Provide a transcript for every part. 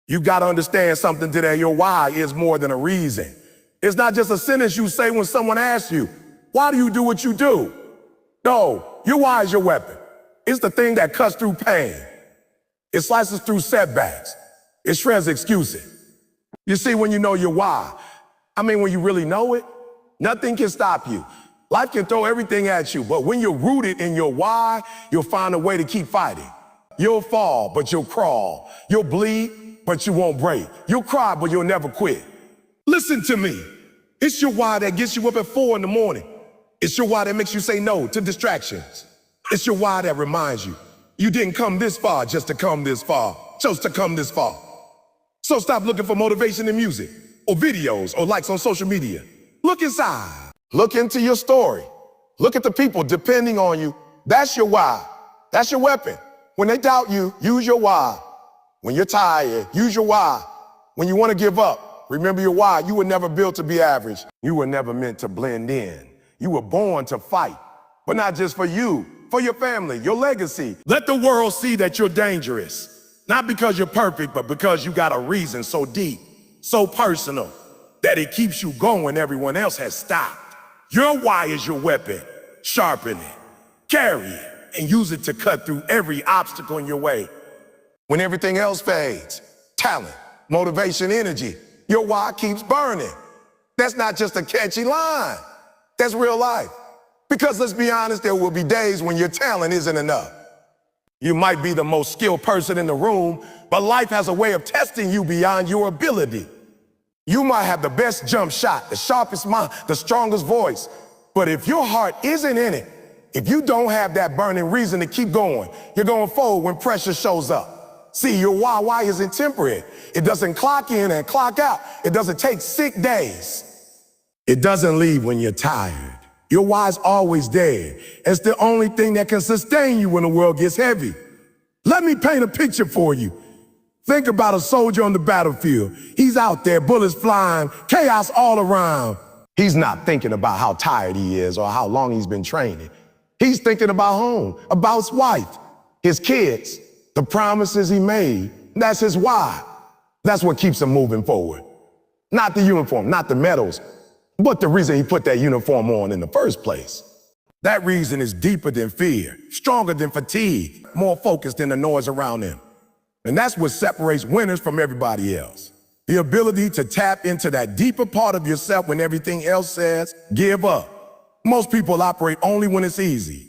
You got to understand something today. Your why is more than a reason. It's not just a sentence you say when someone asks you, why do you do what you do? No, your why is your weapon. It's the thing that cuts through pain. It slices through setbacks. It shreds excuses. You see, when you know your why, when you really know it, nothing can stop you. Life can throw everything at you, but when you're rooted in your why, you'll find a way to keep fighting. You'll fall, but you'll crawl. You'll bleed, but you won't break. You'll cry, but you'll never quit. Listen to me. It's your why that gets you up at 4 in the morning. It's your why that makes you say no to distractions. It's your why that reminds you, you didn't come this far just to come this far, chose to come this far. So stop looking for motivation in music, or videos, or likes on social media. Look inside. Look into your story. Look at the people depending on you. That's your why. That's your weapon. When they doubt you, use your why. When you're tired, use your why. When you want to give up, remember your why. You were never built to be average. You were never meant to blend in. You were born to fight, but not just for you, for your family, your legacy. Let the world see that you're dangerous, not because you're perfect, but because you got a reason so deep, so personal, that it keeps you going when everyone else has stopped. Your why is your weapon. Sharpen it, carry it, and use it to cut through every obstacle in your way. When everything else fades, talent, motivation, energy, your why keeps burning. That's not just a catchy line. That's real life. Because let's be honest, there will be days when your talent isn't enough. You might be the most skilled person in the room, but life has a way of testing you beyond your ability. You might have the best jump shot, the sharpest mind, the strongest voice, but if your heart isn't in it, if you don't have that burning reason to keep going, you're going forward when pressure shows up. See, your why isn't temporary. It doesn't clock in and clock out. It doesn't take sick days. It doesn't leave when you're tired. Your why's always there. It's the only thing that can sustain you when the world gets heavy. Let me paint a picture for you. Think about a soldier on the battlefield. He's out there, bullets flying, chaos all around. He's not thinking about how tired he is or how long he's been training. He's thinking about home, about his wife, his kids, the promises he made. That's his why. That's what keeps him moving forward. Not the uniform, not the medals, but the reason he put that uniform on in the first place. That reason is deeper than fear, stronger than fatigue, more focused than the noise around him. And that's what separates winners from everybody else. The ability to tap into that deeper part of yourself when everything else says, give up. Most people operate only when it's easy.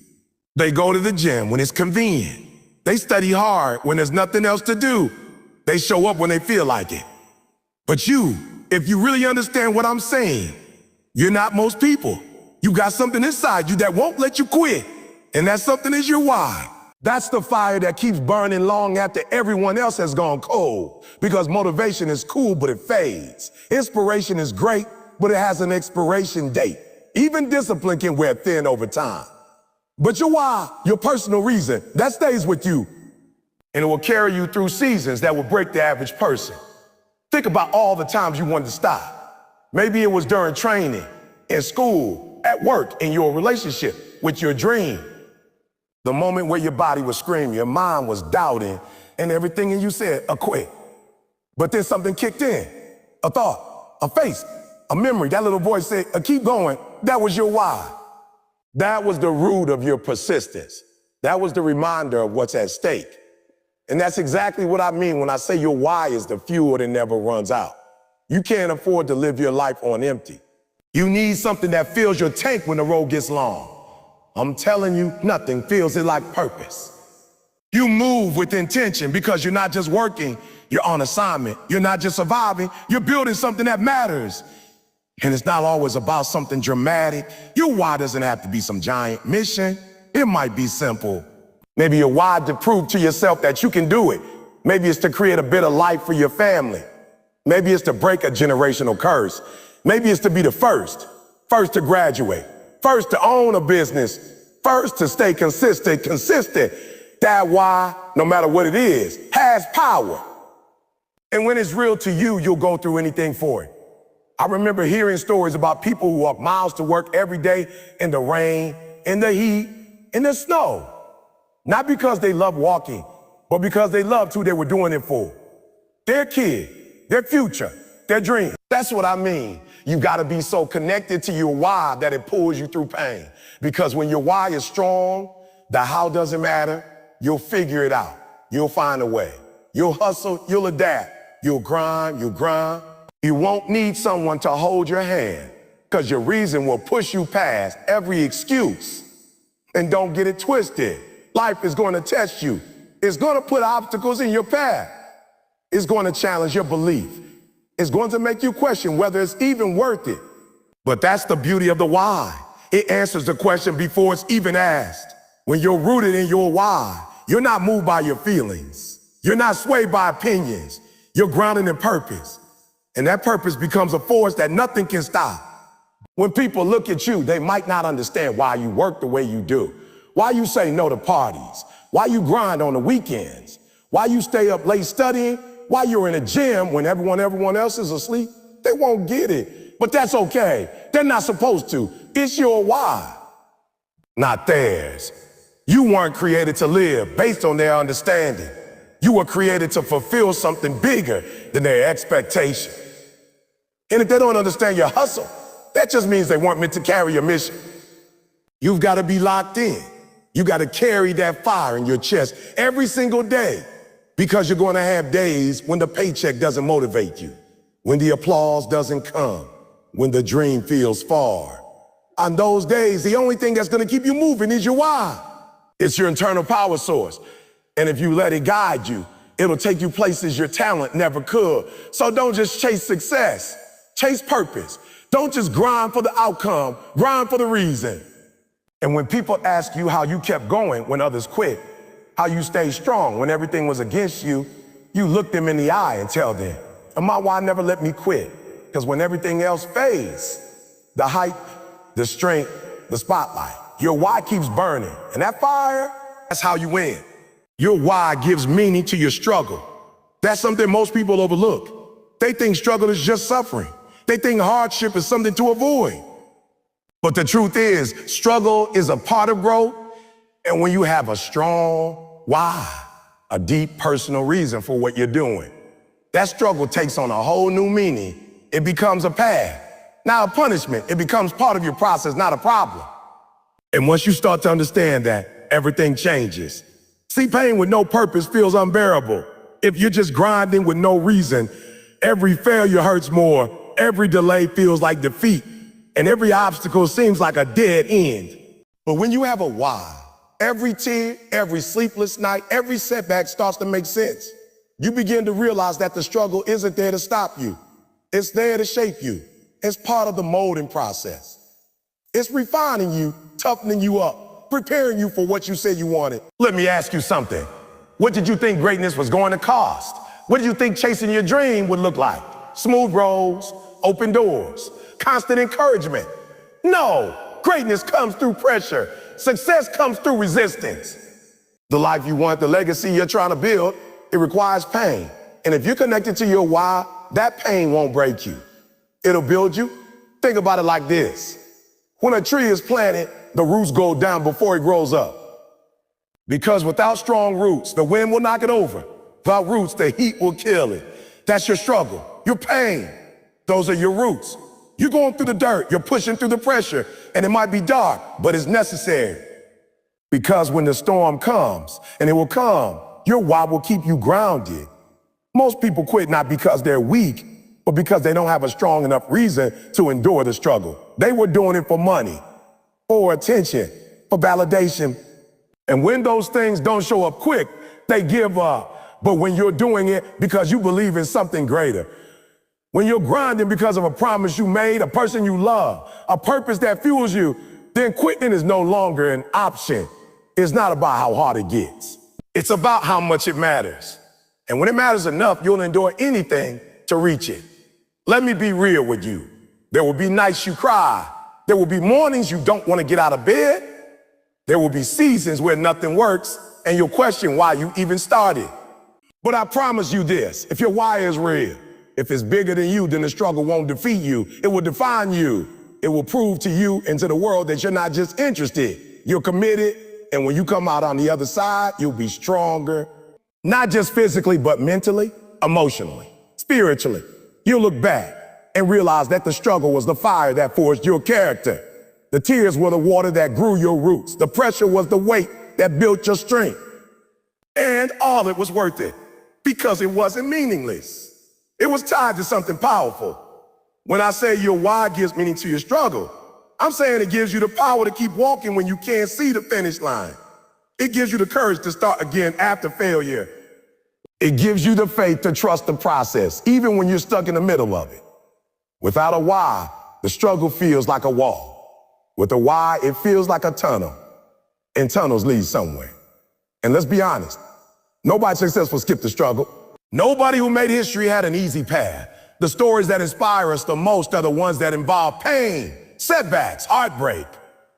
They go to the gym when it's convenient. They study hard when there's nothing else to do. They show up when they feel like it. But you, if you really understand what I'm saying, you're not most people. You got something inside you that won't let you quit. And that something is your why. That's the fire that keeps burning long after everyone else has gone cold. Because motivation is cool, but it fades. Inspiration is great, but it has an expiration date. Even discipline can wear thin over time. But your why, your personal reason, that stays with you. And it will carry you through seasons that will break the average person. Think about all the times you wanted to stop. Maybe it was during training, in school, at work, in your relationship, with your dream. The moment where your body was screaming, your mind was doubting, and everything in you said, quit. But then something kicked in, a thought, a face, a memory. That little voice said, keep going. That was your why. That was the root of your persistence. That was the reminder of what's at stake. And that's exactly what I mean when I say your why is the fuel that never runs out. You can't afford to live your life on empty. You need something that fills your tank when the road gets long. I'm telling you, nothing fills it like purpose. You move with intention because you're not just working, you're on assignment. You're not just surviving, you're building something that matters. And it's not always about something dramatic. Your why doesn't have to be some giant mission. It might be simple. Maybe your why to prove to yourself that you can do it. Maybe it's to create a better life for your family. Maybe it's to break a generational curse. Maybe it's to be the first to graduate, first to own a business, first to stay consistent. That why, no matter what it is, has power. And when it's real to you, you'll go through anything for it. I remember hearing stories about people who walk miles to work every day in the rain, in the heat, in the snow. Not because they love walking, but because they loved who they were doing it for. their kid, their future, their dream. That's what I mean. You gotta be so connected to your why that it pulls you through pain. Because when your why is strong, the how doesn't matter. You'll figure it out. You'll find a way. You'll hustle, you'll adapt. You'll grind, you'll grind. You won't need someone to hold your hand because your reason will push you past every excuse. And don't get it twisted. Life is going to test you. It's going to put obstacles in your path. It's going to challenge your belief. It's going to make you question whether it's even worth it. But that's the beauty of the why. It answers the question before it's even asked. When you're rooted in your why, you're not moved by your feelings. You're not swayed by opinions. You're grounded in purpose. And that purpose becomes a force that nothing can stop. When people look at you, they might not understand why you work the way you do, why you say no to parties, why you grind on the weekends, why you stay up late studying, why you're in a gym when everyone else is asleep. They won't get it, but that's okay. They're not supposed to. It's your why, not theirs. You weren't created to live based on their understanding. You were created to fulfill something bigger than their expectation. And if they don't understand your hustle, that just means they weren't meant to carry your mission. You've got to be locked in. You got to carry that fire in your chest every single day, because you're going to have days when the paycheck doesn't motivate you, when the applause doesn't come, when the dream feels far. On those days, the only thing that's going to keep you moving is your why. It's your internal power source. And if you let it guide you, it'll take you places your talent never could. So don't just chase success, chase purpose. Don't just grind for the outcome, grind for the reason. And when people ask you how you kept going when others quit, how you stayed strong when everything was against you, you look them in the eye and tell them, and my why never let me quit. Because when everything else fades, the hype, the strength, the spotlight, your why keeps burning. And that fire, that's how you win. Your why gives meaning to your struggle. That's something most people overlook. They think struggle is just suffering. They think hardship is something to avoid. But the truth is, struggle is a part of growth. And when you have a strong why, a deep personal reason for what you're doing, that struggle takes on a whole new meaning. It becomes a path, not a punishment. It becomes part of your process, not a problem. And once you start to understand that, everything changes. See, pain with no purpose feels unbearable. If you're just grinding with no reason, every failure hurts more, every delay feels like defeat, and every obstacle seems like a dead end. But when you have a why, every tear, every sleepless night, every setback starts to make sense. You begin to realize that the struggle isn't there to stop you. It's there to shape you. It's part of the molding process. It's refining you, toughening you up, preparing you for what you said you wanted. Let me ask you something. What did you think greatness was going to cost? What did you think chasing your dream would look like? Smooth roads, open doors, constant encouragement. No, greatness comes through pressure. Success comes through resistance. The life you want, the legacy you're trying to build, it requires pain. And if you're connected to your why, that pain won't break you. It'll build you. Think about it like this. When a tree is planted, the roots go down before it grows up. Because without strong roots, the wind will knock it over. Without roots, the heat will kill it. That's your struggle, your pain. Those are your roots. You're going through the dirt, you're pushing through the pressure, and it might be dark, but it's necessary. Because when the storm comes, and it will come, your why will keep you grounded. Most people quit not because they're weak, but because they don't have a strong enough reason to endure the struggle. They were doing it for money, for attention, for validation. And when those things don't show up quick, they give up. But when you're doing it because you believe in something greater, when you're grinding because of a promise you made, a person you love, a purpose that fuels you, then quitting is no longer an option. It's not about how hard it gets. It's about how much it matters. And when it matters enough, you'll endure anything to reach it. Let me be real with you. There will be nights you cry. There will be mornings you don't want to get out of bed. There will be seasons where nothing works and you'll question why you even started. But I promise you this, if your why is real, if it's bigger than you, then the struggle won't defeat you. It will define you. It will prove to you and to the world that you're not just interested, you're committed. And when you come out on the other side, you'll be stronger, not just physically, but mentally. emotionally, spiritually. You'll look back and realize that the struggle was the fire that forged your character. The tears were the water that grew your roots. The pressure was the weight that built your strength. And all it was worth it because it wasn't meaningless. It was tied to something powerful. When I say your why gives meaning to your struggle, I'm saying it gives you the power to keep walking when you can't see the finish line. It gives you the courage to start again after failure. It gives you the faith to trust the process, even when you're stuck in the middle of it. Without a why, the struggle feels like a wall. With a why, it feels like a tunnel. And tunnels lead somewhere. And let's be honest, nobody successful skipped the struggle. Nobody who made history had an easy path. The stories that inspire us the most are the ones that involve pain, setbacks, heartbreak.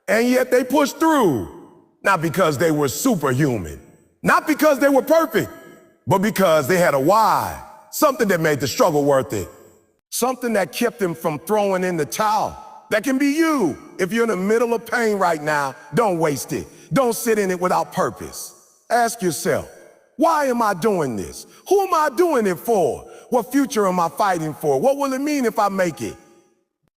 And yet they pushed through. Not because they were superhuman, not because they were perfect, but because they had a why, something that made the struggle worth it, something that kept them from throwing in the towel. That can be you. If you're in the middle of pain right now, don't waste it. Don't sit in it without purpose. Ask yourself, why am I doing this? Who am I doing it for? What future am I fighting for? What will it mean if I make it?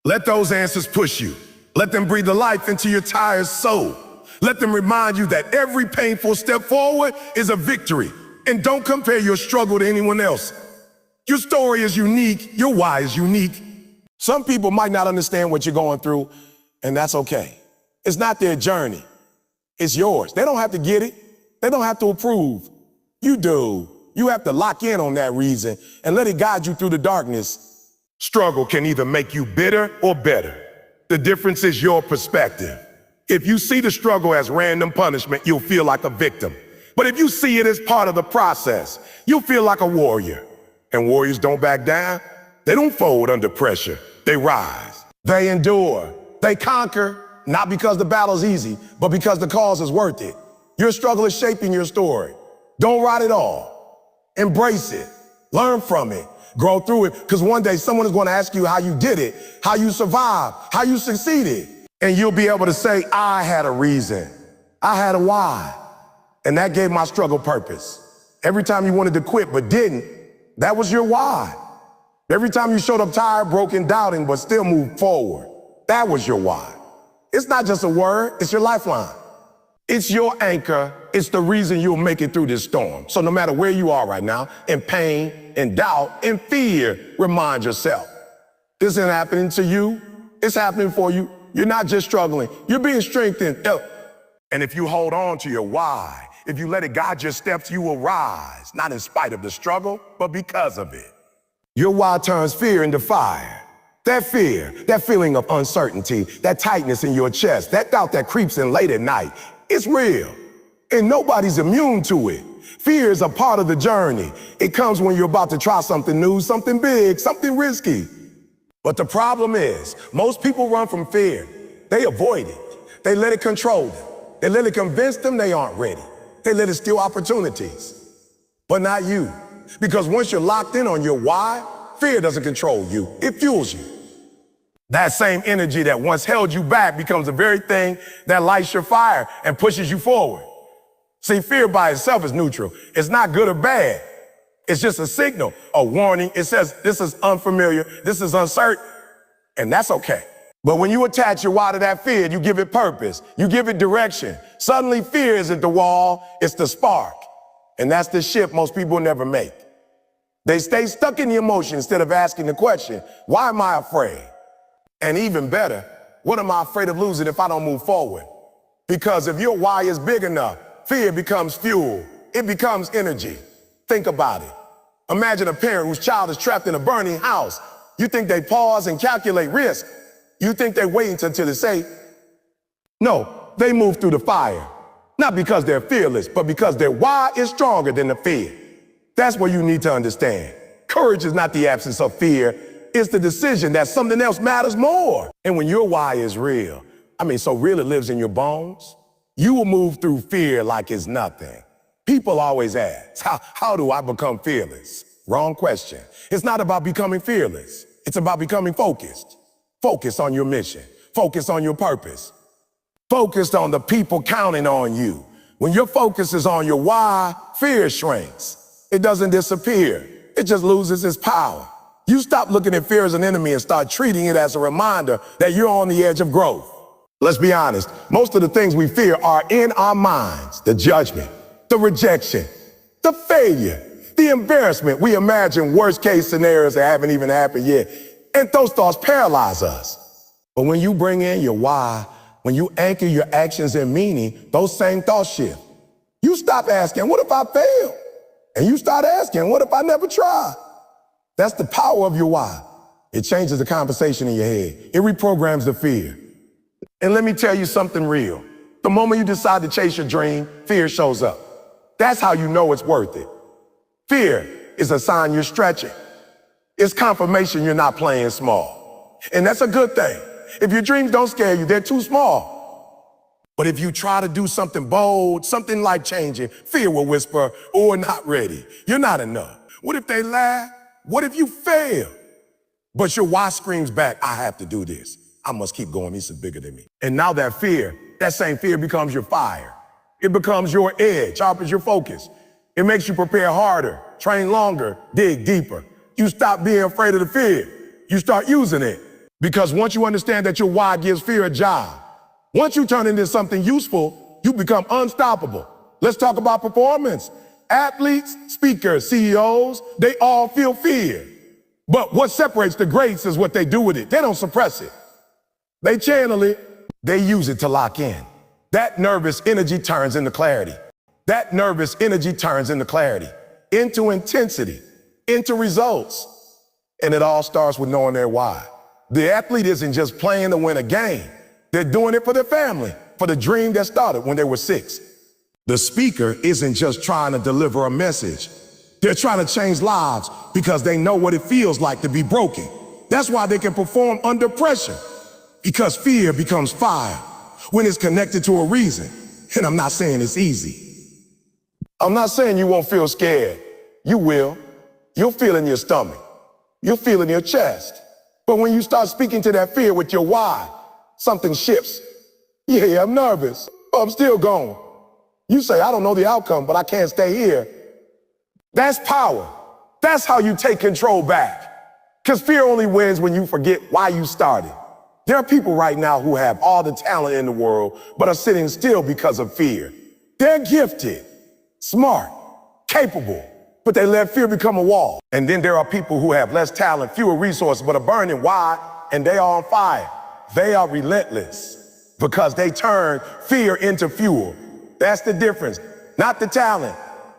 Let those answers push you. Let them breathe the life into your tired soul. Let them remind you that every painful step forward is a victory. And don't compare your struggle to anyone else. Your story is unique. Your why is unique. Some people might not understand what you're going through, and that's okay. It's not their journey. It's yours. They don't have to get it. They don't have to approve. You do. You have to lock in on that reason and let it guide you through the darkness. Struggle can either make you bitter or better. The difference is your perspective. If you see the struggle as random punishment, you'll feel like a victim. But if you see it as part of the process, you'll feel like a warrior. And warriors don't back down. They don't fold under pressure. They rise. They endure. They conquer, not because the battle's easy, but because the cause is worth it. Your struggle is shaping your story. Don't write it all. Embrace it. Learn from it. Grow through it. Because one day someone is going to ask you how you did it, how you survived, how you succeeded. And you'll be able to say, I had a reason. I had a why. And that gave my struggle purpose. Every time you wanted to quit but didn't, that was your why. Every time you showed up tired, broken, doubting, but still moved forward, that was your why. It's not just a word, it's your lifeline. It's your anchor. It's the reason you'll make it through this storm. So no matter where you are right now, in pain, in doubt, in fear, remind yourself, this isn't happening to you. It's happening for you. You're not just struggling. You're being strengthened. And if you hold on to your why, if you let it guide your steps, you will rise, not in spite of the struggle, but because of it. Your why turns fear into fire. That fear, that feeling of uncertainty, that tightness in your chest, that doubt that creeps in late at night, it's real. And nobody's immune to it. Fear is a part of the journey. It comes when you're about to try something new, something big, something risky. But the problem is, most people run from fear. They avoid it. They let it control them. They let it convince them they aren't ready. They let it steal opportunities. But not you. Because once you're locked in on your why, fear doesn't control you. It fuels you. That same energy that once held you back becomes the very thing that lights your fire and pushes you forward. See, fear by itself is neutral. It's not good or bad. It's just a signal, a warning. It says, this is unfamiliar, this is uncertain, and that's okay. But when you attach your why to that fear, you give it purpose, you give it direction. Suddenly fear isn't the wall, it's the spark. And that's the shift most people never make. They stay stuck in the emotion instead of asking the question, why am I afraid? And even better, what am I afraid of losing if I don't move forward? Because if your why is big enough, fear becomes fuel, it becomes energy. Think about it. Imagine a parent whose child is trapped in a burning house. You think they pause and calculate risk. You think they wait until it's safe. No, they move through the fire. Not because they're fearless, but because their why is stronger than the fear. That's what you need to understand. Courage is not the absence of fear. It's the decision that something else matters more. And when your why is real, so real it lives in your bones, you will move through fear like it's nothing. People always ask, how do I become fearless? Wrong question. It's not about becoming fearless. It's about becoming focused. Focused on your mission. Focused on your purpose. Focused on the people counting on you. When your focus is on your why, fear shrinks. It doesn't disappear. it just loses its power. You stop looking at fear as an enemy and start treating it as a reminder that you're on the edge of growth. Let's be honest, most of the things we fear are in our minds. The judgment, the rejection, the failure, the embarrassment. We imagine worst case scenarios that haven't even happened yet. And those thoughts paralyze us. But when you bring in your why, when you anchor your actions in meaning, those same thoughts shift. You stop asking, what if I fail? And you start asking, what if I never try? That's the power of your why. It changes the conversation in your head. It reprograms the fear. And let me tell you something real. The moment you decide to chase your dream, fear shows up. That's how you know it's worth it. Fear is a sign you're stretching. It's confirmation you're not playing small. And that's a good thing. If your dreams don't scare you, they're too small. But if you try to do something bold, something life-changing, fear will whisper, oh, we're not ready. You're not enough. What if they laugh? What if you fail? But your why screams back, I have to do this. I must keep going. This is bigger than me. And now that fear, that same fear becomes your fire. It becomes your edge, sharpens your focus. It makes you prepare harder, train longer, dig deeper. You stop being afraid of the fear. You start using it. Because once you understand that your why gives fear a job, once you turn it into something useful, you become unstoppable. Let's talk about performance. Athletes, speakers, CEOs, they all feel fear. But what separates the greats is what they do with it. They don't suppress it. They channel it. They use it to lock in. That nervous energy turns into clarity. That nervous energy turns into clarity, into intensity, into results. And it all starts with knowing their why. The athlete isn't just playing to win a game. They're doing it for their family, for the dream that started when they were 6. The speaker isn't just trying to deliver a message. They're trying to change lives because they know what it feels like to be broken. That's why they can perform under pressure, because fear becomes fire when it's connected to a reason. And I'm not saying it's easy. I'm not saying you won't feel scared. You will. You'll feel in your stomach. You'll feel in your chest. But when you start speaking to that fear with your why, something shifts. Yeah, I'm nervous, but I'm still going. You say, I don't know the outcome, but I can't stay here. That's power. That's how you take control back. Because fear only wins when you forget why you started. There are people right now who have all the talent in the world, but are sitting still because of fear. They're gifted, smart, capable, but they let fear become a wall. And then there are people who have less talent, fewer resources, but are burning. Why? And they are on fire. They are relentless because they turn fear into fuel. That's the difference. Not the talent,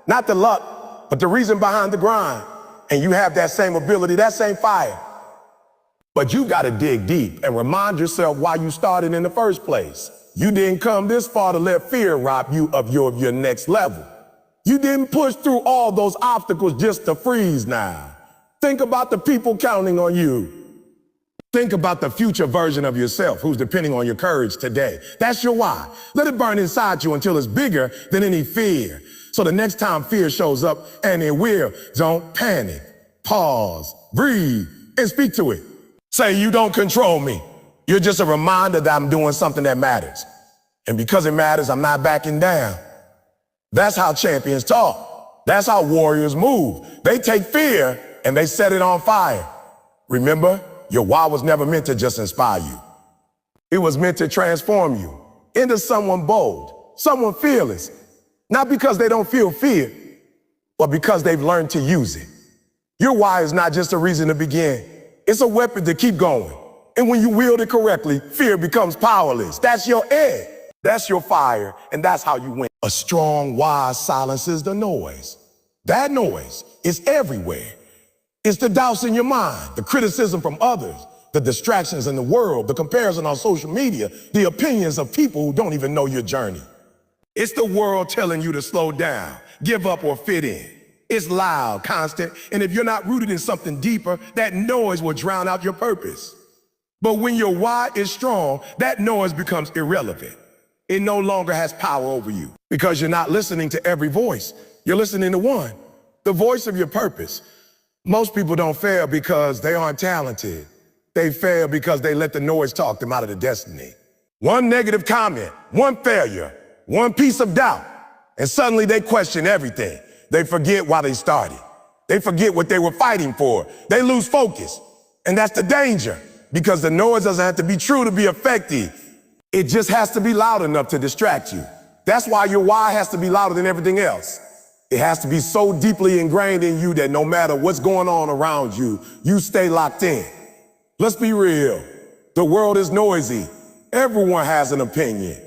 not the luck, but the reason behind the grind. And you have that same ability, that same fire. But you got to dig deep and remind yourself why you started in the first place. You didn't come this far to let fear rob you of your next level. You didn't push through all those obstacles just to freeze now. Think about the people counting on you. Think about the future version of yourself who's depending on your courage today. That's your why. Let it burn inside you until it's bigger than any fear. So the next time fear shows up, and it will, don't panic. Pause, breathe, and speak to it. Say, you don't control me. You're just a reminder that I'm doing something that matters. And because it matters, I'm not backing down. That's how champions talk. That's how warriors move. They take fear and they set it on fire. Remember, your why was never meant to just inspire you. It was meant to transform you into someone bold, someone fearless. Not because they don't feel fear, but because they've learned to use it. Your why is not just a reason to begin. It's a weapon to keep going. And when you wield it correctly, fear becomes powerless. That's your edge. That's your fire, and that's how you win. A strong why silences the noise. That noise is everywhere. It's the doubts in your mind, the criticism from others, the distractions in the world, the comparison on social media, the opinions of people who don't even know your journey. It's the world telling you to slow down, give up, or fit in. It's loud, constant, and if you're not rooted in something deeper, that noise will drown out your purpose. But when your why is strong, that noise becomes irrelevant. It no longer has power over you because you're not listening to every voice. You're listening to one, the voice of your purpose. Most people don't fail because they aren't talented. They fail because they let the noise talk them out of their destiny. One negative comment, one failure, one piece of doubt, and suddenly they question everything. They forget why they started. They forget what they were fighting for. They lose focus. And that's the danger, because the noise doesn't have to be true to be effective. It just has to be loud enough to distract you. That's why your why has to be louder than everything else. It has to be so deeply ingrained in you that no matter what's going on around you, you stay locked in. Let's be real. The world is noisy. Everyone has an opinion.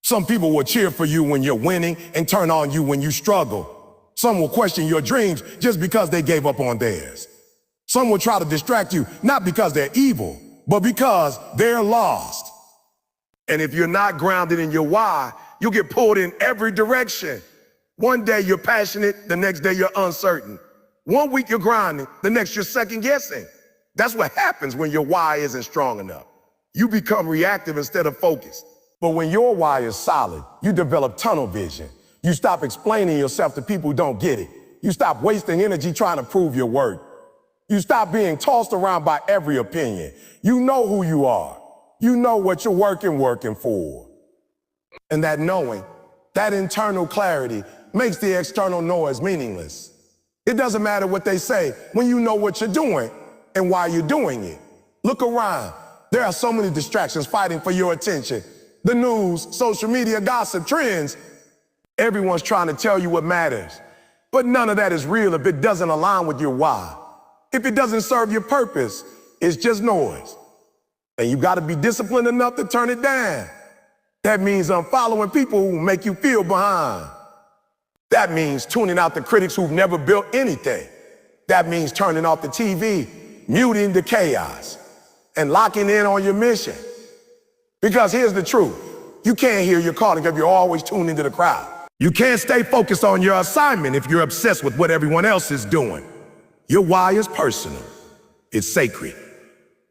Some people will cheer for you when you're winning and turn on you when you struggle. Some will question your dreams just because they gave up on theirs. Some will try to distract you, not because they're evil, but because they're lost. And if you're not grounded in your why, you'll get pulled in every direction. One day you're passionate, the next day you're uncertain. One week you're grinding, the next you're second guessing. That's what happens when your why isn't strong enough. You become reactive instead of focused. But when your why is solid, you develop tunnel vision. You stop explaining yourself to people who don't get it. You stop wasting energy trying to prove your worth. You stop being tossed around by every opinion. You know who you are. You know what you're working for. And that knowing, that internal clarity, makes the external noise meaningless. It doesn't matter what they say when you know what you're doing and why you're doing it. Look around. There are so many distractions fighting for your attention. The news, social media, gossip, trends. Everyone's trying to tell you what matters. But none of that is real if it doesn't align with your why. If it doesn't serve your purpose, it's just noise. And you got to be disciplined enough to turn it down. That means unfollowing people who make you feel behind. That means tuning out the critics who've never built anything. That means turning off the TV, muting the chaos, and locking in on your mission. Because here's the truth. You can't hear your calling if you're always tuned into the crowd. You can't stay focused on your assignment if you're obsessed with what everyone else is doing. Your why is personal. It's sacred.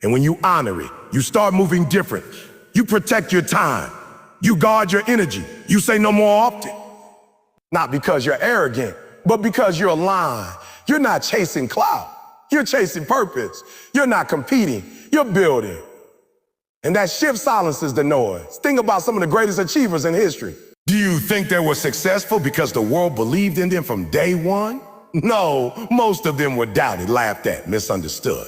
And when you honor it, you start moving different. You protect your time. You guard your energy. You say no more often. Not because you're arrogant, but because you're aligned. You're not chasing clout. You're chasing purpose. You're not competing. You're building. And that shift silences the noise. Think about some of the greatest achievers in history. Do you think they were successful because the world believed in them from day one? No, most of them were doubted, laughed at, misunderstood.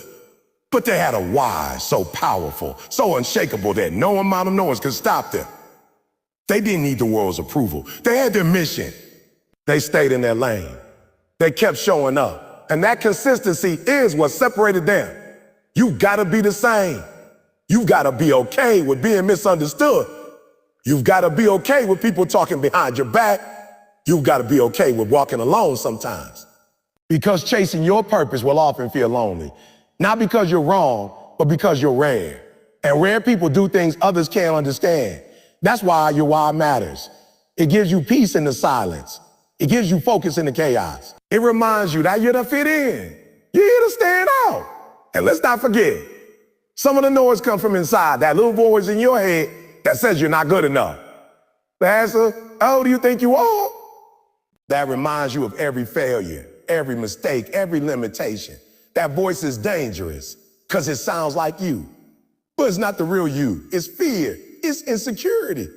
But they had a why so powerful, so unshakable that no amount of noise could stop them. They didn't need the world's approval. They had their mission. They stayed in their lane. They kept showing up. And that consistency is what separated them. You've got to be the same. You've got to be okay with being misunderstood. You've got to be okay with people talking behind your back. You've got to be okay with walking alone sometimes. Because chasing your purpose will often feel lonely. Not because you're wrong, but because you're rare. And rare people do things others can't understand. That's why your why matters. It gives you peace in the silence. It gives you focus in the chaos. It reminds you that you're to fit in. You're here to stand out. And let's not forget, some of the noise comes from inside, that little voice in your head that says you're not good enough. The answer, oh, do you think you are? That reminds you of every failure, every mistake, every limitation. That voice is dangerous because it sounds like you. But it's not the real you. It's fear. It's insecurity.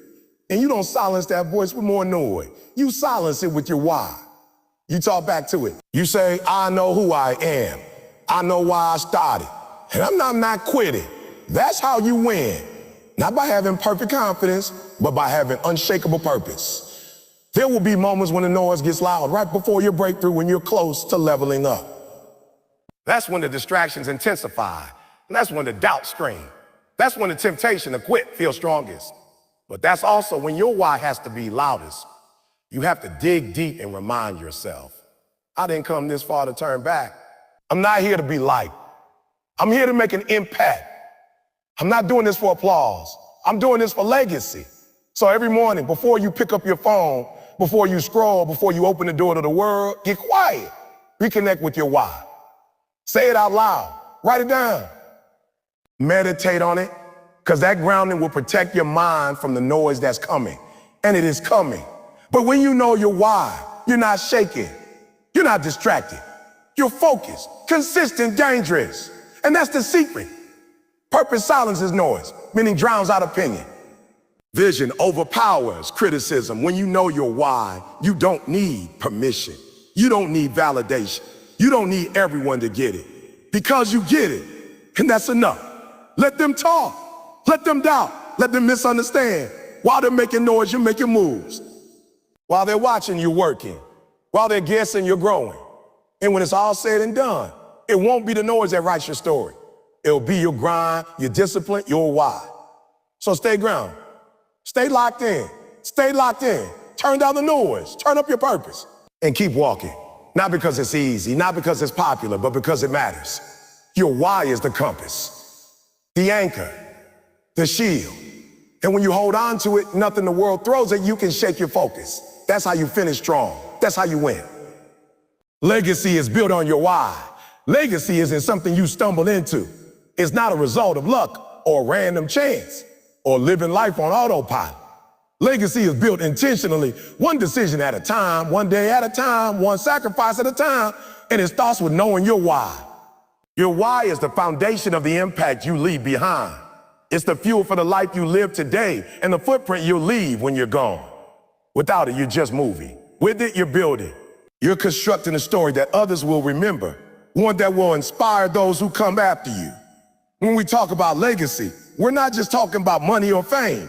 And you don't silence that voice with more noise. You silence it with your why. You talk back to it. You say, I know who I am. I know why I started. And I'm not quitting. That's how you win. Not by having perfect confidence, but by having unshakable purpose. There will be moments when the noise gets loud, right before your breakthrough, when you're close to leveling up. That's when the distractions intensify. And that's when the doubts scream. That's when the temptation to quit feels strongest. But that's also when your why has to be loudest. You have to dig deep and remind yourself, I didn't come this far to turn back. I'm not here to be liked. I'm here to make an impact. I'm not doing this for applause. I'm doing this for legacy. So every morning, before you pick up your phone, before you scroll, before you open the door to the world, get quiet. Reconnect with your why. Say it out loud. Write it down. Meditate on it, because that grounding will protect your mind from the noise that's coming. And it is coming. But when you know your why, you're not shaken. You're not distracted. You're focused, consistent, dangerous. And that's the secret. Purpose silences noise, meaning drowns out opinion. Vision overpowers criticism. When you know your why, you don't need permission. You don't need validation. You don't need everyone to get it, because you get it, and that's enough. Let them talk, let them doubt, let them misunderstand. While they're making noise, you're making moves. While they're watching, you're working. While they're guessing, you're growing. And when it's all said and done, it won't be the noise that writes your story. It'll be your grind, your discipline, your why. So stay grounded. Stay locked in. Stay locked in. Turn down the noise. Turn up your purpose. And keep walking. Not because it's easy, not because it's popular, but because it matters. Your why is the compass, the anchor, the shield. And when you hold on to it, nothing the world throws at you can shake your focus. That's how you finish strong. That's how you win. Legacy is built on your why. Legacy isn't something you stumbled into. It's not a result of luck or random chance or living life on autopilot. Legacy is built intentionally, one decision at a time, one day at a time, one sacrifice at a time, and it starts with knowing your why. Your why is the foundation of the impact you leave behind. It's the fuel for the life you live today and the footprint you'll leave when you're gone. Without it, you're just moving. With it, you're building. You're constructing a story that others will remember, one that will inspire those who come after you. When we talk about legacy, we're not just talking about money or fame.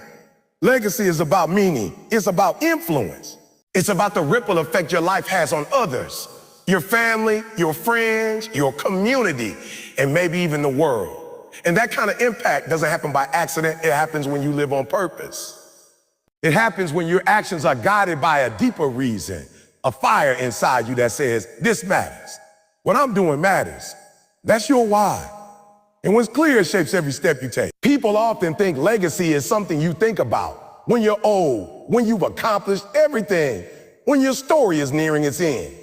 Legacy is about meaning. It's about influence. It's about the ripple effect your life has on others, your family, your friends, your community, and maybe even the world. And that kind of impact doesn't happen by accident. It happens when you live on purpose. It happens when your actions are guided by a deeper reason, a fire inside you that says, this matters. What I'm doing matters. That's your why. And what's clear shapes every step you take. People often think legacy is something you think about when you're old, when you've accomplished everything, when your story is nearing its end.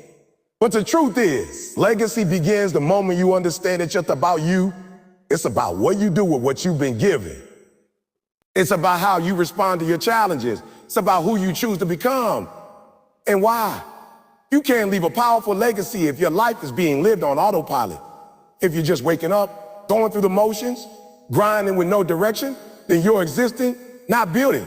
But the truth is, legacy begins the moment you understand it's just about you. It's about what you do with what you've been given. It's about how you respond to your challenges. It's about who you choose to become and why. You can't leave a powerful legacy if your life is being lived on autopilot. If you're just waking up, going through the motions, grinding with no direction, then you're existing, not building.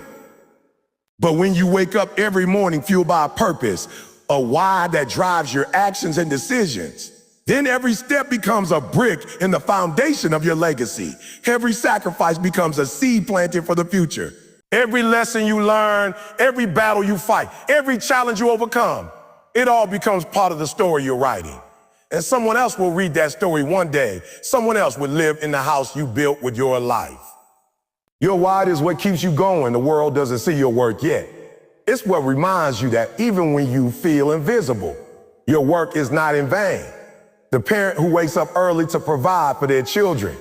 But when you wake up every morning fueled by a purpose, a why that drives your actions and decisions, then every step becomes a brick in the foundation of your legacy. Every sacrifice becomes a seed planted for the future. Every lesson you learn, every battle you fight, every challenge you overcome, it all becomes part of the story you're writing. And someone else will read that story one day. Someone else will live in the house you built with your life. Your why is what keeps you going. The world doesn't see your work yet. It's what reminds you that even when you feel invisible, your work is not in vain. The parent who wakes up early to provide for their children.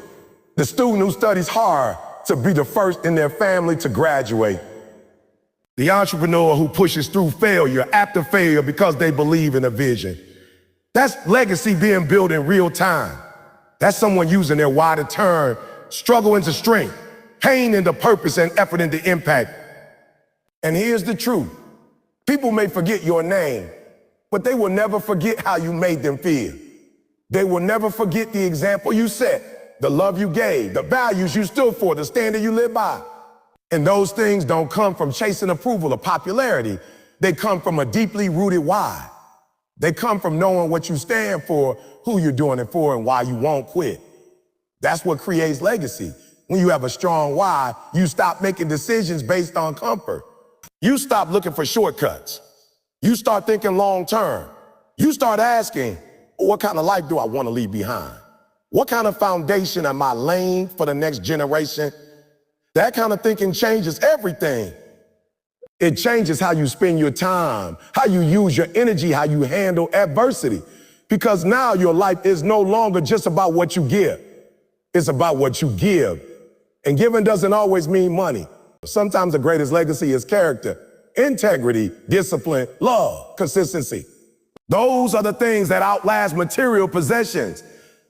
The student who studies hard to be the first in their family to graduate. The entrepreneur who pushes through failure after failure because they believe in a vision. That's legacy being built in real time. That's someone using their why to turn struggle into strength, pain into purpose, and effort into impact. And here's the truth. People may forget your name, but they will never forget how you made them feel. They will never forget the example you set, the love you gave, the values you stood for, the standard you lived by. And those things don't come from chasing approval or popularity. They come from a deeply rooted why. They come from knowing what you stand for, who you're doing it for, and why you won't quit. That's what creates legacy. When you have a strong why, you stop making decisions based on comfort. You stop looking for shortcuts. You start thinking long term. You start asking, what kind of life do I want to leave behind? What kind of foundation am I laying for the next generation? That kind of thinking changes everything. It changes how you spend your time, how you use your energy, how you handle adversity. Because now your life is no longer just about what you give. It's about what you give. And giving doesn't always mean money. Sometimes the greatest legacy is character, integrity, discipline, love, consistency. Those are the things that outlast material possessions.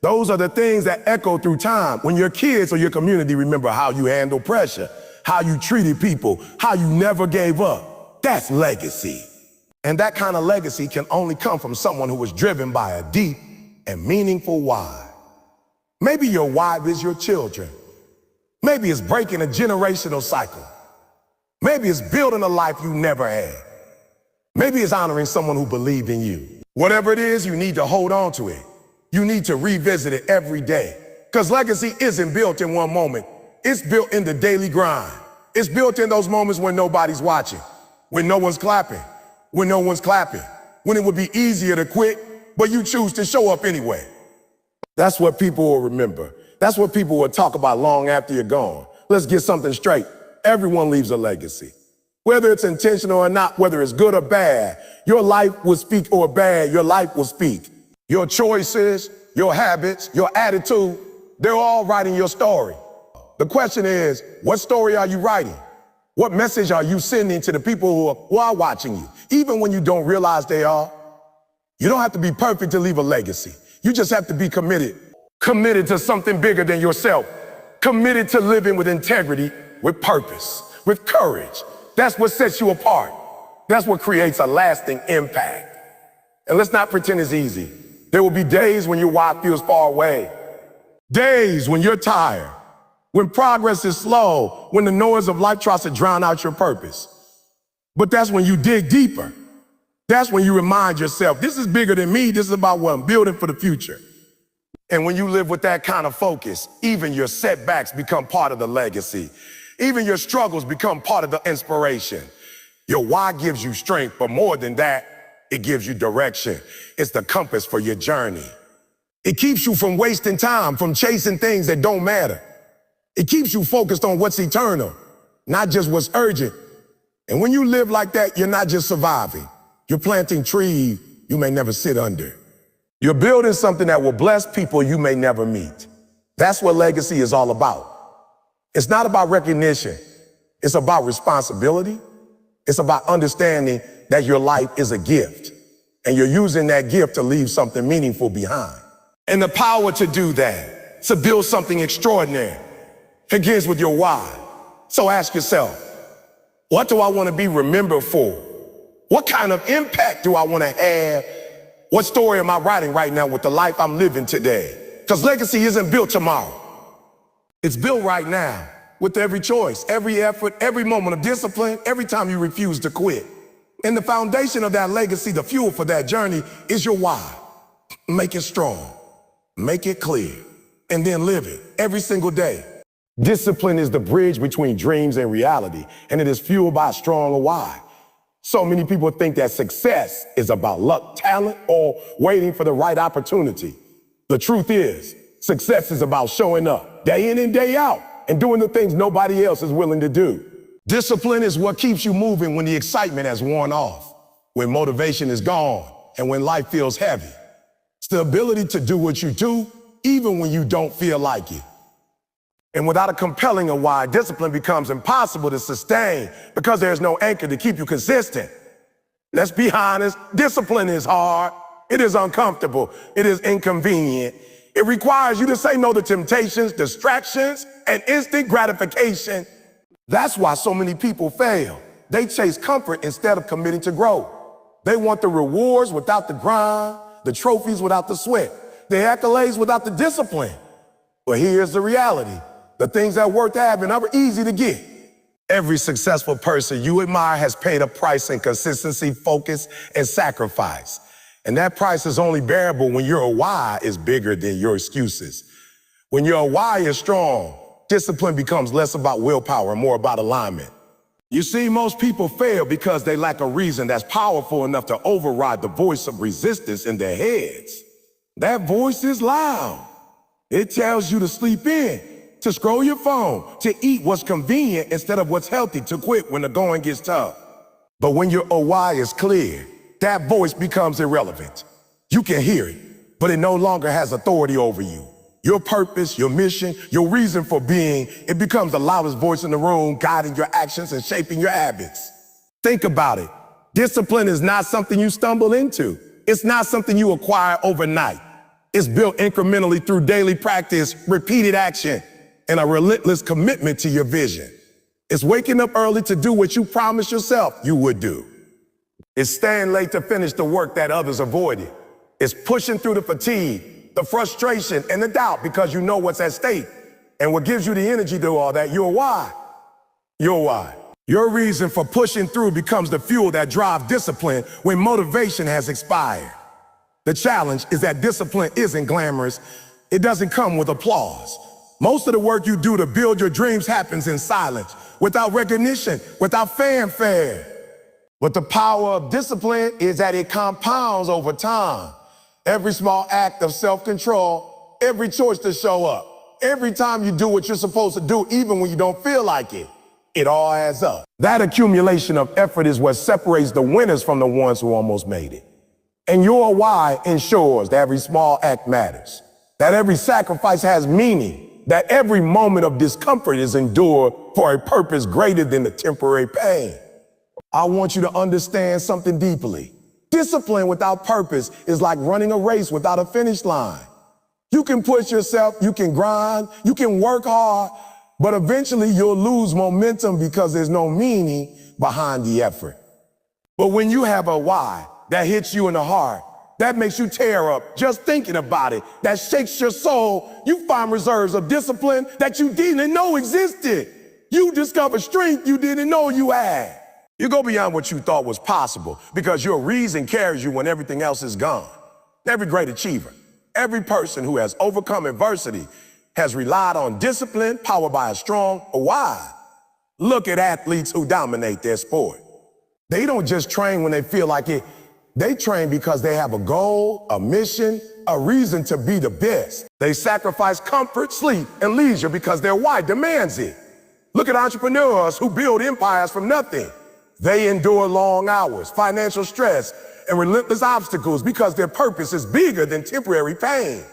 Those are the things that echo through time. When your kids or your community remember how you handle pressure, how you treated people, how you never gave up. That's legacy. And that kind of legacy can only come from someone who was driven by a deep and meaningful why. Maybe your why is your children. Maybe it's breaking a generational cycle. Maybe it's building a life you never had. Maybe it's honoring someone who believed in you. Whatever it is, you need to hold on to it. You need to revisit it every day. Because legacy isn't built in one moment. It's built in the daily grind. It's built in those moments when nobody's watching, when no one's clapping, when no one's clapping, when it would be easier to quit, but you choose to show up anyway. That's what people will remember. That's what people will talk about long after you're gone. Let's get something straight. Everyone leaves a legacy. Whether it's intentional or not, whether it's good or bad, your life will speak, or bad, your life will speak. Your choices, your habits, your attitude, they're all writing your story. The question is, what story are you writing? What message are you sending to the people who are watching you, even when you don't realize they are? You don't have to be perfect to leave a legacy. You just have to be committed. Committed to something bigger than yourself. Committed to living with integrity, with purpose, with courage. That's what sets you apart. That's what creates a lasting impact. And let's not pretend it's easy. There will be days when your why feels far away. Days when you're tired. When progress is slow. When the noise of life tries to drown out your purpose. But that's when you dig deeper. That's when you remind yourself, this is bigger than me. This is about what I'm building for the future. And when you live with that kind of focus, even your setbacks become part of the legacy. Even your struggles become part of the inspiration. Your why gives you strength, but more than that, it gives you direction. It's the compass for your journey. It keeps you from wasting time, from chasing things that don't matter. It keeps you focused on what's eternal, not just what's urgent. And when you live like that, you're not just surviving. You're planting trees you may never sit under. You're building something that will bless people you may never meet. That's what legacy is all about. It's not about recognition. It's about responsibility. It's about understanding that your life is a gift and you're using that gift to leave something meaningful behind. And the power to do that, to build something extraordinary, begins with your why. So ask yourself, what do I want to be remembered for? What kind of impact do I want to have? What story am I writing right now with the life I'm living today? Because legacy isn't built tomorrow. It's built right now with every choice, every effort, every moment of discipline, every time you refuse to quit. And the foundation of that legacy, the fuel for that journey, is your why. Make it strong, make it clear, and then live it every single day. Discipline is the bridge between dreams and reality, and it is fueled by a strong why. So many people think that success is about luck, talent, or waiting for the right opportunity. The truth is, success is about showing up day in and day out and doing the things nobody else is willing to do. Discipline is what keeps you moving when the excitement has worn off, when motivation is gone, and when life feels heavy. It's the ability to do what you do, even when you don't feel like it. And without a compelling why, discipline becomes impossible to sustain because there's no anchor to keep you consistent. Let's be honest, discipline is hard, it is uncomfortable, it is inconvenient. It requires you to say no to temptations, distractions, and instant gratification. That's why so many people fail. They chase comfort instead of committing to growth. They want the rewards without the grind, the trophies without the sweat, the accolades without the discipline. But here's the reality. The things that are worth having are easy to get. Every successful person you admire has paid a price in consistency, focus, and sacrifice. And that price is only bearable when your why is bigger than your excuses. When your why is strong, discipline becomes less about willpower and more about alignment. You see, most people fail because they lack a reason that's powerful enough to override the voice of resistance in their heads. That voice is loud. It tells you to sleep in, to scroll your phone, to eat what's convenient instead of what's healthy, to quit when the going gets tough. But when your why is clear, that voice becomes irrelevant. You can hear it, but it no longer has authority over you. Your purpose, your mission, your reason for being, it becomes the loudest voice in the room, guiding your actions and shaping your habits. Think about it. Discipline is not something you stumble into. It's not something you acquire overnight. It's built incrementally through daily practice, repeated action, and a relentless commitment to your vision. It's waking up early to do what you promised yourself you would do. It's staying late to finish the work that others avoided. It's pushing through the fatigue, the frustration, and the doubt because you know what's at stake. And what gives you the energy to do all that, your why. Your why. Your reason for pushing through becomes the fuel that drives discipline when motivation has expired. The challenge is that discipline isn't glamorous. It doesn't come with applause. Most of the work you do to build your dreams happens in silence, without recognition, without fanfare. But the power of discipline is that it compounds over time. Every small act of self-control, every choice to show up, every time you do what you're supposed to do, even when you don't feel like it, it all adds up. That accumulation of effort is what separates the winners from the ones who almost made it. And your why ensures that every small act matters, that every sacrifice has meaning, that every moment of discomfort is endured for a purpose greater than the temporary pain. I want you to understand something deeply. Discipline without purpose is like running a race without a finish line. You can push yourself, you can grind, you can work hard, but eventually you'll lose momentum because there's no meaning behind the effort. But when you have a why that hits you in the heart, that makes you tear up just thinking about it, that shakes your soul, you find reserves of discipline that you didn't know existed. You discover strength you didn't know you had. You go beyond what you thought was possible because your reason carries you when everything else is gone. Every great achiever, every person who has overcome adversity has relied on discipline powered by a strong why. Look at athletes who dominate their sport. They don't just train when they feel like it. They train because they have a goal, a mission, a reason to be the best. They sacrifice comfort, sleep, and leisure because their why demands it. Look at entrepreneurs who build empires from nothing. They endure long hours, financial stress, and relentless obstacles because their purpose is bigger than temporary pain.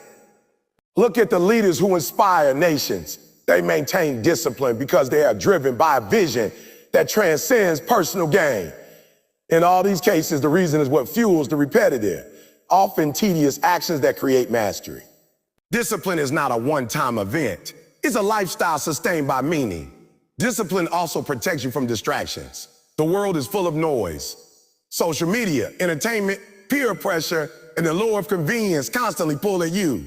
Look at the leaders who inspire nations. They maintain discipline because they are driven by a vision that transcends personal gain. In all these cases, the reason is what fuels the repetitive, often tedious actions that create mastery. Discipline is not a one-time event. It's a lifestyle sustained by meaning. Discipline also protects you from distractions. The world is full of noise. Social media, entertainment, peer pressure, and the lure of convenience constantly pull at you.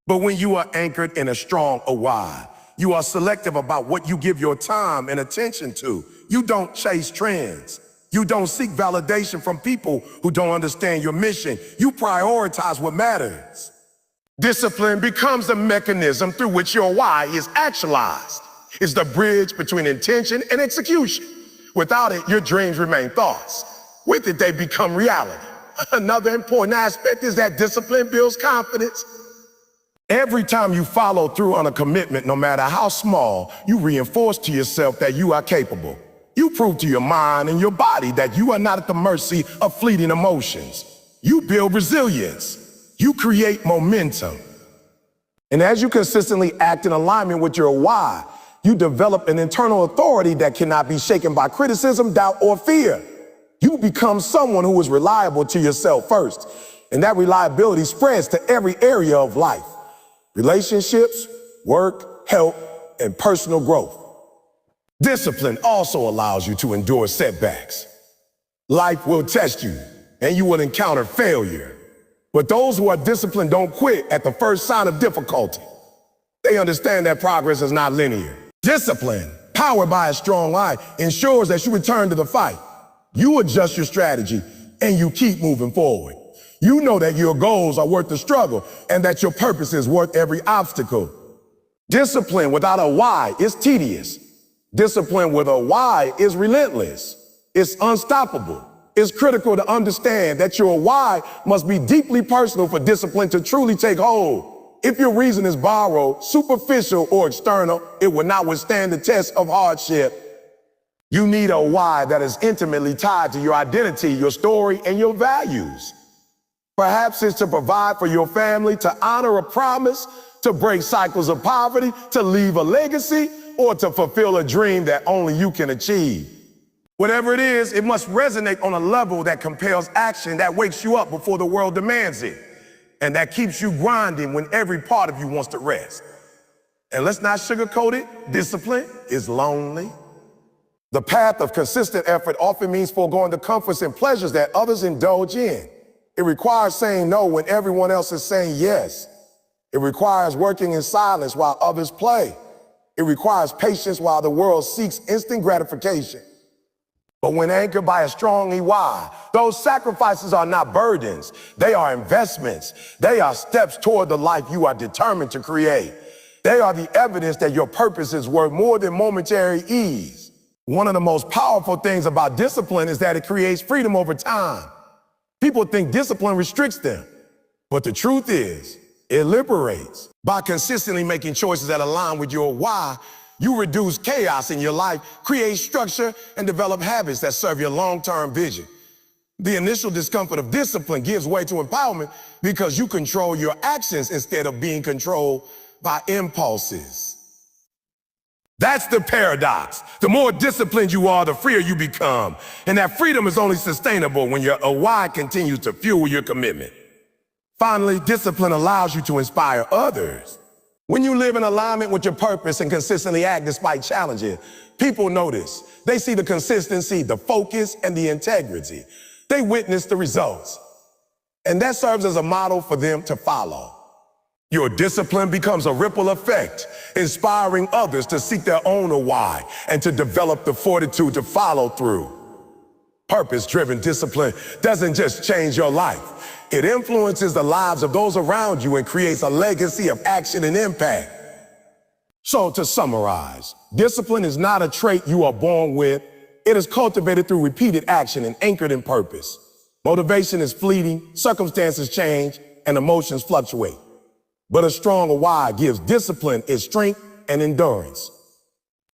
But when you are anchored in a strong why, you are selective about what you give your time and attention to. You don't chase trends. You don't seek validation from people who don't understand your mission. You prioritize what matters. Discipline becomes the mechanism through which your why is actualized. It's the bridge between intention and execution. Without it, your dreams remain thoughts. With it, they become reality. Another important aspect is that discipline builds confidence. Every time you follow through on a commitment, no matter how small, you reinforce to yourself that you are capable. You prove to your mind and your body that you are not at the mercy of fleeting emotions. You build resilience. You create momentum. And as you consistently act in alignment with your why, you develop an internal authority that cannot be shaken by criticism, doubt, or fear. You become someone who is reliable to yourself first, and that reliability spreads to every area of life: relationships, work, health, and personal growth. Discipline also allows you to endure setbacks. Life will test you, and you will encounter failure. But those who are disciplined don't quit at the first sign of difficulty. They understand that progress is not linear. Discipline, powered by a strong eye, ensures that you return to the fight. You adjust your strategy, and you keep moving forward. You know that your goals are worth the struggle, and that your purpose is worth every obstacle. Discipline without a why is tedious. Discipline with a why is relentless. It's unstoppable. It's critical to understand that your why must be deeply personal for discipline to truly take hold. If your reason is borrowed, superficial, or external, it will not withstand the test of hardship. You need a why that is intimately tied to your identity, your story, and your values. Perhaps it's to provide for your family, to honor a promise, to break cycles of poverty, to leave a legacy, or to fulfill a dream that only you can achieve. Whatever it is, it must resonate on a level that compels action, that wakes you up before the world demands it, and that keeps you grinding when every part of you wants to rest. And let's not sugarcoat it, discipline is lonely. The path of consistent effort often means foregoing the comforts and pleasures that others indulge in. It requires saying no when everyone else is saying yes. It requires working in silence while others play. It requires patience while the world seeks instant gratification. But when anchored by a strong why, those sacrifices are not burdens. They are investments. They are steps toward the life you are determined to create. They are the evidence that your purpose is worth more than momentary ease. One of the most powerful things about discipline is that it creates freedom over time. People think discipline restricts them, but the truth is, it liberates. By consistently making choices that align with your why, you reduce chaos in your life, create structure, and develop habits that serve your long-term vision. The initial discomfort of discipline gives way to empowerment because you control your actions instead of being controlled by impulses. That's the paradox. The more disciplined you are, the freer you become. And that freedom is only sustainable when your why continues to fuel your commitment. Finally, discipline allows you to inspire others. When you live in alignment with your purpose and consistently act despite challenges, people notice. They see the consistency, the focus, and the integrity. They witness the results. And that serves as a model for them to follow. Your discipline becomes a ripple effect, inspiring others to seek their own why and to develop the fortitude to follow through. Purpose-driven discipline doesn't just change your life. It influences the lives of those around you and creates a legacy of action and impact. So to summarize, discipline is not a trait you are born with. It is cultivated through repeated action and anchored in purpose. Motivation is fleeting, circumstances change, and emotions fluctuate. But a strong why gives discipline its strength and endurance.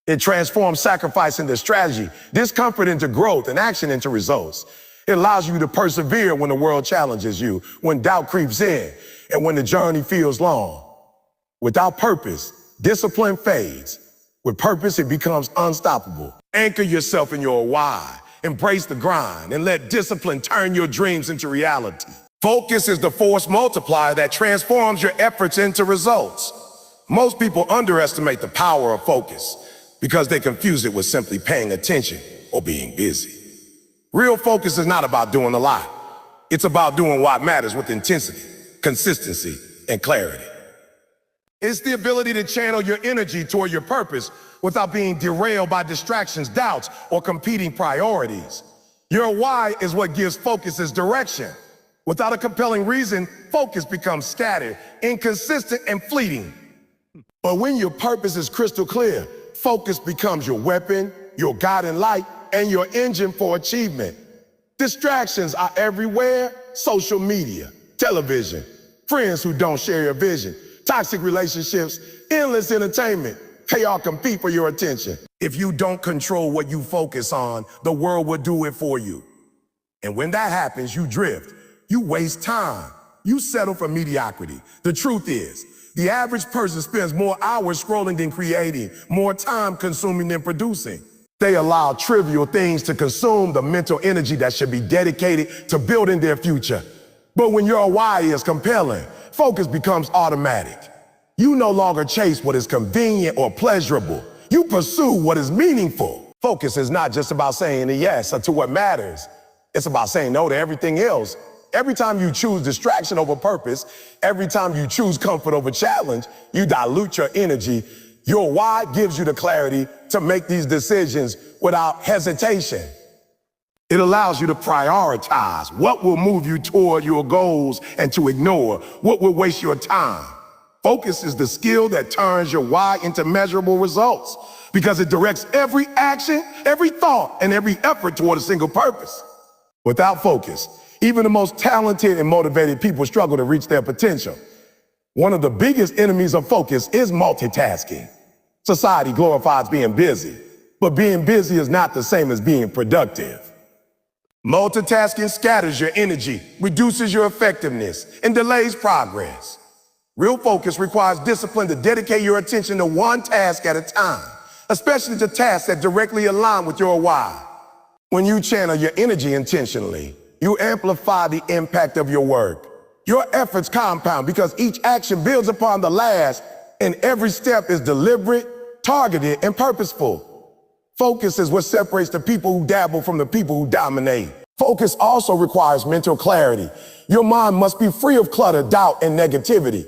It transforms sacrifice into strategy, discomfort into growth, and action into results. It allows you to persevere when the world challenges you, when doubt creeps in, and when the journey feels long. Without purpose, discipline fades. With purpose, it becomes unstoppable. Anchor yourself in your why, embrace the grind, and let discipline turn your dreams into reality. Focus is the force multiplier that transforms your efforts into results. Most people underestimate the power of focus because they confuse it with simply paying attention or being busy. Real focus is not about doing a lot. It's about doing what matters with intensity, consistency, and clarity. It's the ability to channel your energy toward your purpose without being derailed by distractions, doubts, or competing priorities. Your why is what gives focus its direction. Without a compelling reason, focus becomes scattered, inconsistent, and fleeting. But when your purpose is crystal clear, focus becomes your weapon, your guiding light, and your engine for achievement. Distractions are everywhere: social media, television, friends who don't share your vision, toxic relationships, endless entertainment. They all compete for your attention. If you don't control what you focus on, the world will do it for you. And when that happens, you drift. You waste time. You settle for mediocrity. The truth is, the average person spends more hours scrolling than creating, more time consuming than producing. They allow trivial things to consume the mental energy that should be dedicated to building their future. But when your why is compelling, focus becomes automatic. You no longer chase what is convenient or pleasurable. You pursue what is meaningful. Focus is not just about saying yes to what matters. It's about saying no to everything else. Every time you choose distraction over purpose, every time you choose comfort over challenge, you dilute your energy. Your why gives you the clarity to make these decisions without hesitation. It allows you to prioritize what will move you toward your goals and to ignore what will waste your time. Focus is the skill that turns your why into measurable results because it directs every action, every thought, and every effort toward a single purpose. Without focus, even the most talented and motivated people struggle to reach their potential. One of the biggest enemies of focus is multitasking. Society glorifies being busy, but being busy is not the same as being productive. Multitasking scatters your energy, reduces your effectiveness, and delays progress. Real focus requires discipline to dedicate your attention to one task at a time, especially to tasks that directly align with your why. When you channel your energy intentionally, you amplify the impact of your work. Your efforts compound because each action builds upon the last, and every step is deliberate, targeted, and purposeful. Focus is what separates the people who dabble from the people who dominate. Focus also requires mental clarity. Your mind must be free of clutter, doubt, and negativity.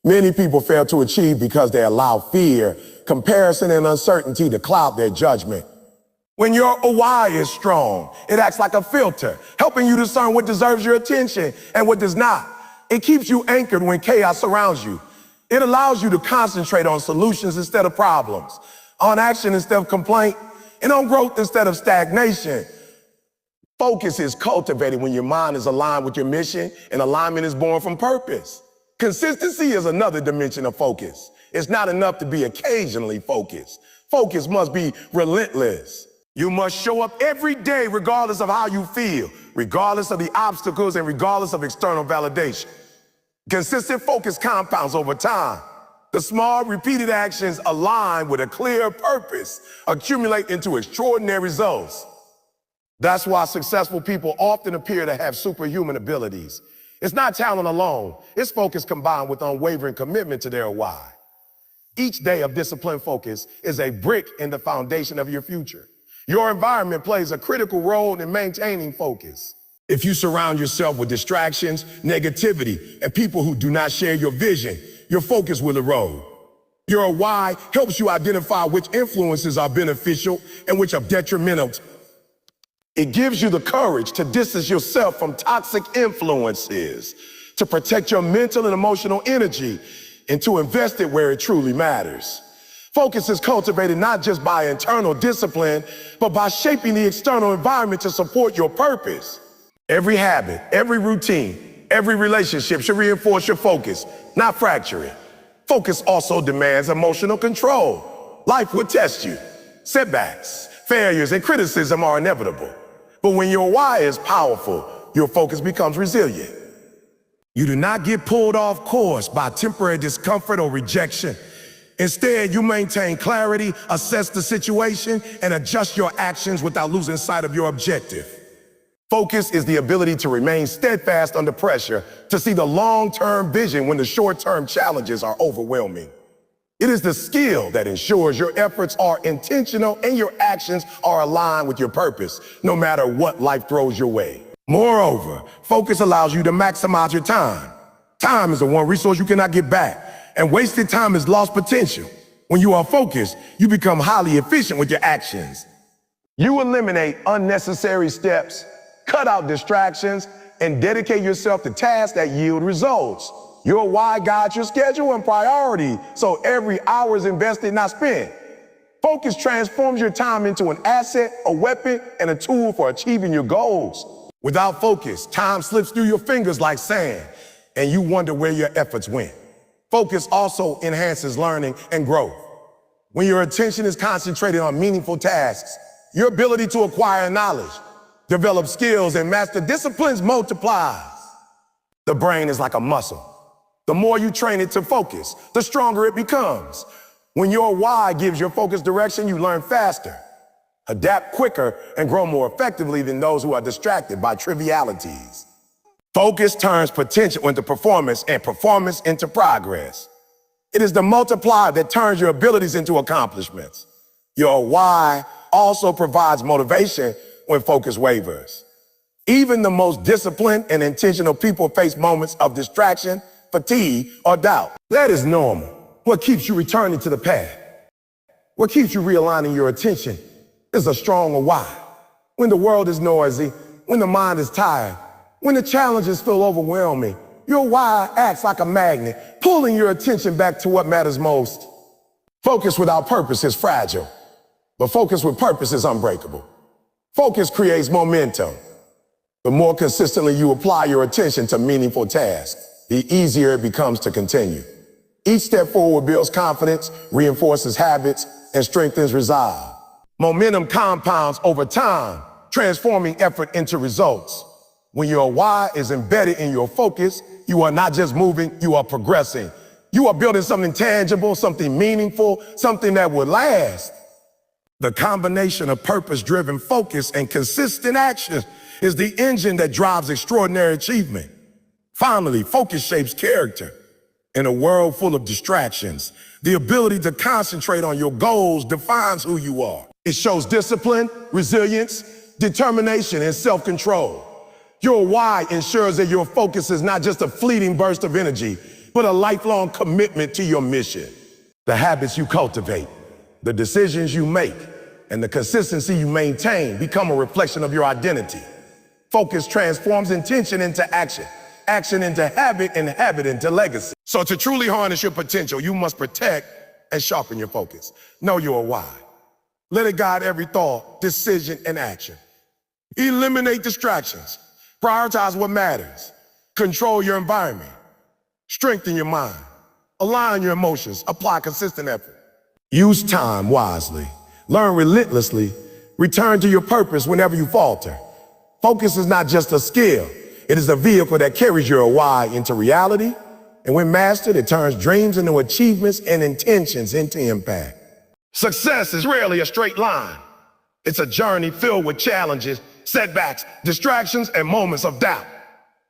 Many people fail to achieve because they allow fear, comparison, and uncertainty to cloud their judgment. When your why is strong, it acts like a filter, helping you discern what deserves your attention and what does not. It keeps you anchored when chaos surrounds you. It allows you to concentrate on solutions instead of problems, on action instead of complaint, and on growth instead of stagnation. Focus is cultivated when your mind is aligned with your mission, and alignment is born from purpose. Consistency is another dimension of focus. It's not enough to be occasionally focused. Focus must be relentless. You must show up every day regardless of how you feel, regardless of the obstacles, and regardless of external validation. Consistent focus compounds over time. The small, repeated actions aligned with a clear purpose accumulate into extraordinary results. That's why successful people often appear to have superhuman abilities. It's not talent alone. It's focus combined with unwavering commitment to their why. Each day of disciplined focus is a brick in the foundation of your future. Your environment plays a critical role in maintaining focus. If you surround yourself with distractions, negativity, and people who do not share your vision, your focus will erode. Your why helps you identify which influences are beneficial and which are detrimental. It gives you the courage to distance yourself from toxic influences, to protect your mental and emotional energy, and to invest it where it truly matters. Focus is cultivated not just by internal discipline, but by shaping the external environment to support your purpose. Every habit, every routine, every relationship should reinforce your focus, not fracture it. Focus also demands emotional control. Life will test you. Setbacks, failures, and criticism are inevitable. But when your why is powerful, your focus becomes resilient. You do not get pulled off course by temporary discomfort or rejection. Instead, you maintain clarity, assess the situation, and adjust your actions without losing sight of your objective. Focus is the ability to remain steadfast under pressure, to see the long-term vision when the short-term challenges are overwhelming. It is the skill that ensures your efforts are intentional and your actions are aligned with your purpose, no matter what life throws your way. Moreover, focus allows you to maximize your time. Time is the one resource you cannot get back. And wasted time is lost potential. When you are focused, you become highly efficient with your actions. You eliminate unnecessary steps, cut out distractions, and dedicate yourself to tasks that yield results. Your why guides your schedule and priority, so every hour is invested, not spent. Focus transforms your time into an asset, a weapon, and a tool for achieving your goals. Without focus, time slips through your fingers like sand, and you wonder where your efforts went. Focus also enhances learning and growth. When your attention is concentrated on meaningful tasks, your ability to acquire knowledge, develop skills, and master disciplines multiplies. The brain is like a muscle. The more you train it to focus, the stronger it becomes. When your why gives your focus direction, you learn faster, adapt quicker, and grow more effectively than those who are distracted by trivialities. Focus turns potential into performance and performance into progress. It is the multiplier that turns your abilities into accomplishments. Your why also provides motivation when focus wavers. Even the most disciplined and intentional people face moments of distraction, fatigue, or doubt. That is normal. What keeps you returning to the path? What keeps you realigning your attention is a stronger why. When the world is noisy, when the mind is tired, when the challenges feel overwhelming, your why acts like a magnet, pulling your attention back to what matters most. Focus without purpose is fragile, but focus with purpose is unbreakable. Focus creates momentum. The more consistently you apply your attention to meaningful tasks, the easier it becomes to continue. Each step forward builds confidence, reinforces habits, and strengthens resolve. Momentum compounds over time, transforming effort into results. When your why is embedded in your focus, you are not just moving, you are progressing. You are building something tangible, something meaningful, something that will last. The combination of purpose-driven focus and consistent action is the engine that drives extraordinary achievement. Finally, focus shapes character. In a world full of distractions, the ability to concentrate on your goals defines who you are. It shows discipline, resilience, determination, and self-control. Your why ensures that your focus is not just a fleeting burst of energy, but a lifelong commitment to your mission. The habits you cultivate, the decisions you make, and the consistency you maintain become a reflection of your identity. Focus transforms intention into action, action into habit, and habit into legacy. So to truly harness your potential, you must protect and sharpen your focus. Know your why. Let it guide every thought, decision, and action. Eliminate distractions. Prioritize what matters. Control your environment. Strengthen your mind. Align your emotions. Apply consistent effort. Use time wisely. Learn relentlessly. Return to your purpose whenever you falter. Focus is not just a skill. It is a vehicle that carries your why into reality. And when mastered, it turns dreams into achievements and intentions into impact. Success is rarely a straight line. It's a journey filled with challenges, setbacks, distractions, and moments of doubt.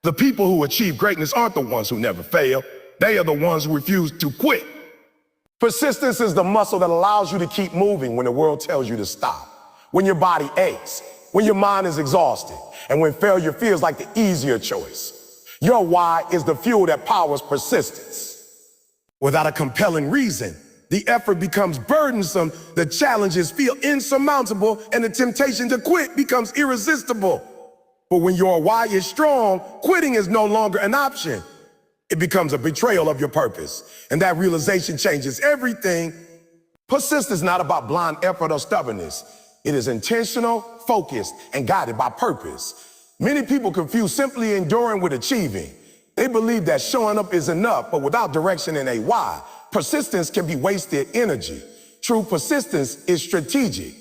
The people who achieve greatness aren't the ones who never fail. They are the ones who refuse to quit. Persistence is the muscle that allows you to keep moving when the world tells you to stop. When your body aches, when your mind is exhausted, and when failure feels like the easier choice. Your why is the fuel that powers persistence. Without a compelling reason, the effort becomes burdensome, the challenges feel insurmountable, and the temptation to quit becomes irresistible. But when your why is strong, quitting is no longer an option. It becomes a betrayal of your purpose, and that realization changes everything. Persistence is not about blind effort or stubbornness. It is intentional, focused, and guided by purpose. Many people confuse simply enduring with achieving. They believe that showing up is enough, but without direction and a why, persistence can be wasted energy. True persistence is strategic.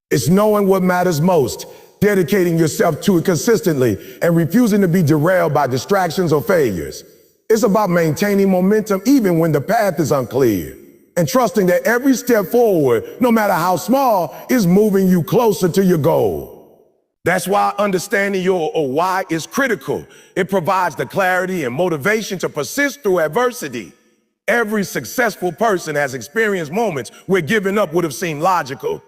It's knowing what matters most, dedicating yourself to it consistently, and refusing to be derailed by distractions or failures. It's about maintaining momentum even when the path is unclear, and trusting that every step forward, no matter how small, is moving you closer to your goal. That's why understanding your why is critical. It provides the clarity and motivation to persist through adversity. Every successful person has experienced moments where giving up would have seemed logical.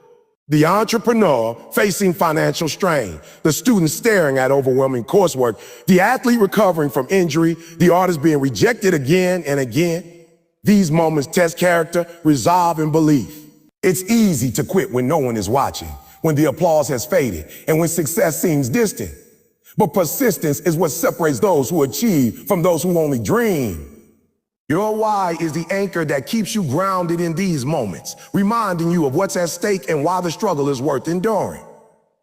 The entrepreneur facing financial strain, the student staring at overwhelming coursework, the athlete recovering from injury, the artist being rejected again and again. These moments test character, resolve, and belief. It's easy to quit when no one is watching, when the applause has faded, and when success seems distant. But persistence is what separates those who achieve from those who only dream. Your why is the anchor that keeps you grounded in these moments, reminding you of what's at stake and why the struggle is worth enduring.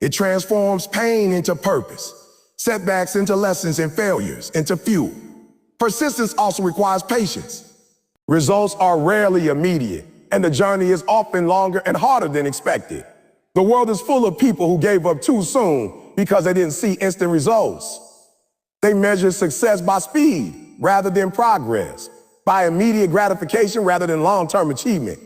It transforms pain into purpose, setbacks into lessons, and failures into fuel. Persistence also requires patience. Results are rarely immediate, and the journey is often longer and harder than expected. The world is full of people who gave up too soon because they didn't see instant results. They measure success by speed rather than progress, by immediate gratification rather than long-term achievement.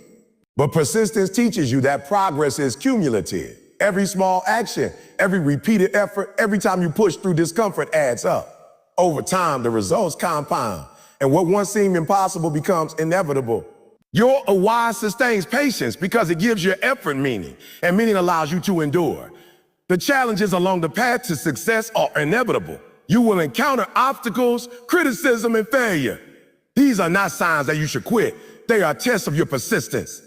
But persistence teaches you that progress is cumulative. Every small action, every repeated effort, every time you push through discomfort adds up. Over time, the results compound, and what once seemed impossible becomes inevitable. Your why sustains patience because it gives your effort meaning, and meaning allows you to endure. The challenges along the path to success are inevitable. You will encounter obstacles, criticism, and failure. These are not signs that you should quit. They are tests of your persistence.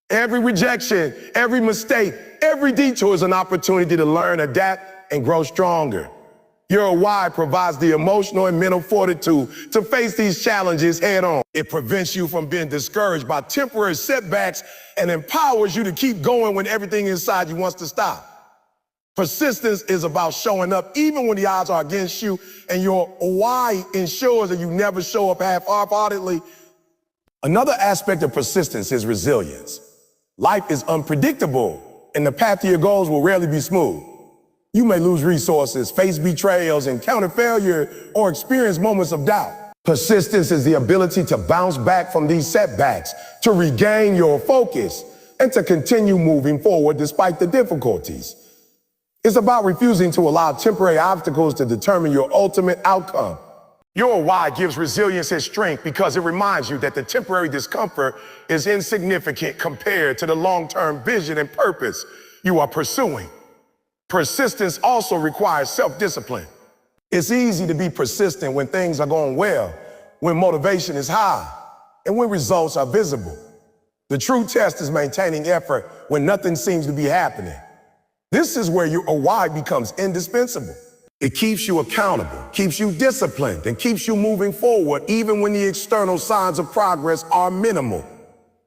Every rejection, every mistake, every detour is an opportunity to learn, adapt, and grow stronger. Your why provides the emotional and mental fortitude to face these challenges head on. It prevents you from being discouraged by temporary setbacks and empowers you to keep going when everything inside you wants to stop. Persistence is about showing up even when the odds are against you, and your why ensures that you never show up half-heartedly. Another aspect of persistence is resilience. Life is unpredictable, and the path to your goals will rarely be smooth. You may lose resources, face betrayals, encounter failure, or experience moments of doubt. Persistence is the ability to bounce back from these setbacks, to regain your focus, and to continue moving forward despite the difficulties. It's about refusing to allow temporary obstacles to determine your ultimate outcome. Your why gives resilience and strength because it reminds you that the temporary discomfort is insignificant compared to the long-term vision and purpose you are pursuing. Persistence also requires self-discipline. It's easy to be persistent when things are going well, when motivation is high, and when results are visible. The true test is maintaining effort when nothing seems to be happening. This is where your why becomes indispensable. It keeps you accountable, keeps you disciplined, and keeps you moving forward even when the external signs of progress are minimal.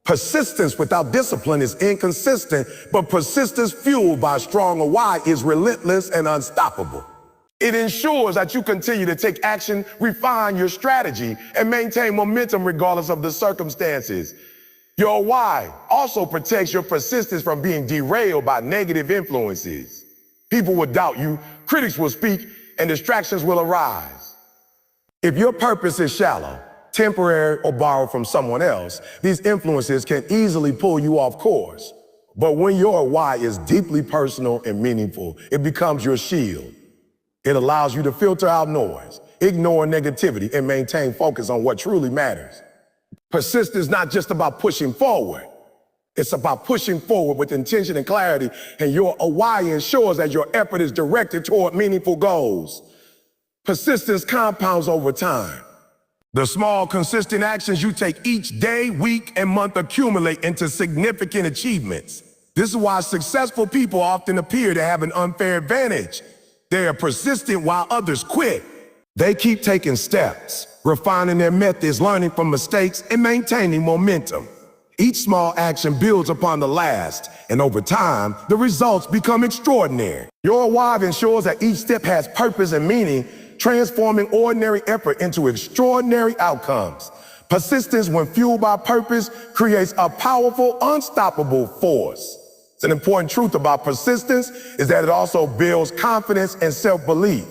Persistence without discipline is inconsistent, but persistence fueled by a stronger why is relentless and unstoppable. It ensures that you continue to take action, refine your strategy, and maintain momentum regardless of the circumstances. Your why also protects your persistence from being derailed by negative influences. People will doubt you, critics will speak, and distractions will arise. If your purpose is shallow, temporary, or borrowed from someone else, these influences can easily pull you off course. But when your why is deeply personal and meaningful, it becomes your shield. It allows you to filter out noise, ignore negativity, and maintain focus on what truly matters. Persistence is not just about pushing forward. It's about pushing forward with intention and clarity, and your why ensures that your effort is directed toward meaningful goals. Persistence compounds over time. The small, consistent actions you take each day, week, and month accumulate into significant achievements. This is why successful people often appear to have an unfair advantage. They are persistent while others quit. They keep taking steps, refining their methods, learning from mistakes, and maintaining momentum. Each small action builds upon the last, and over time, the results become extraordinary. Your why ensures that each step has purpose and meaning, transforming ordinary effort into extraordinary outcomes. Persistence, when fueled by purpose, creates a powerful, unstoppable force. It's an important truth about persistence is that it also builds confidence and self-belief.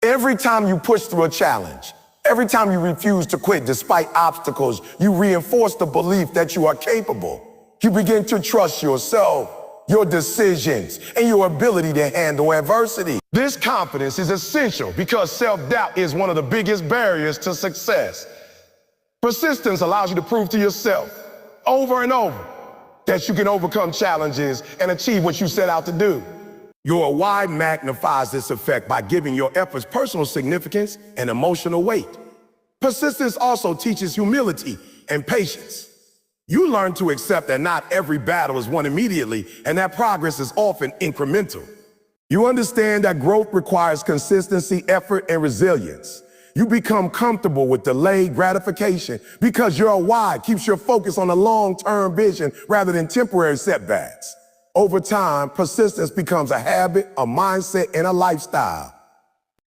Every time you push through a challenge, every time you refuse to quit despite obstacles, you reinforce the belief that you are capable. You begin to trust yourself, your decisions, and your ability to handle adversity. This confidence is essential because self-doubt is one of the biggest barriers to success. Persistence allows you to prove to yourself over and over that you can overcome challenges and achieve what you set out to do. Your why magnifies this effect by giving your efforts personal significance and emotional weight. Persistence also teaches humility and patience. You learn to accept that not every battle is won immediately and that progress is often incremental. You understand that growth requires consistency, effort, and resilience. You become comfortable with delayed gratification because your why keeps your focus on a long-term vision rather than temporary setbacks. Over time, persistence becomes a habit, a mindset, and a lifestyle.